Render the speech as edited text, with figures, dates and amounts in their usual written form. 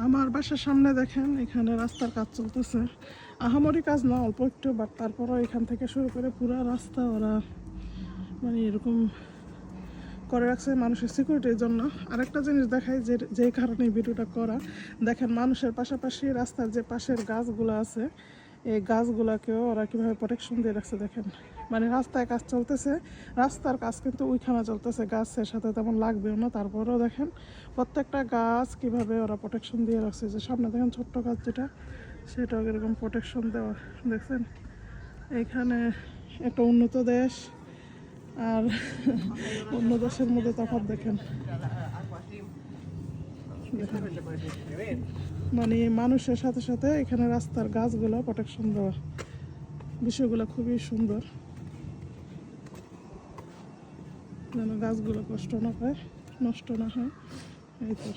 আমার বাসার সামনে দেখেন এখানে রাস্তার কাজ চলতেছে। আহামরি কাজ না, অল্প একটু, বাট তারপরও এখান থেকে শুরু করে পুরো রাস্তা ওরা মানে এরকম করে রাখছে মানুষের সিকিউরিটির জন্য। আরেকটা জিনিস দেখাই যে কারণে ভিডিওটা করা, দেখেন মানুষের পাশাপাশি রাস্তার যে পাশের গাছগুলো আছে এই গাছগুলোকেও ওরা কীভাবে প্রোটেকশন দিয়ে রাখছে দেখেন। মানে রাস্তায় কাজ চলতেছে, রাস্তার কাজ কিন্তু ওইখানে চলতেছে, গাছের সাথে তেমন লাগবেও না, তারপরেও দেখেন প্রত্যেকটা গাছ কিভাবে ওরা প্রোটেকশন দিয়ে রাখছে। যে সামনে দেখেন ছোট্ট গাছ যেটা, সেটাও এরকম প্রোটেকশন দেওয়া দেখছেন। এখানে একটা উন্নত দেশ আর অন্য দেশের মধ্যে তফাৎ দেখেন। মানে মানুষের সাথে সাথে এখানে রাস্তার গাছগুলো প্রোটেকশন দেওয়া, বিষয়গুলো খুবই সুন্দর, যেন গাছগুলো কষ্ট না পায়, নষ্ট না হয়, এই তো।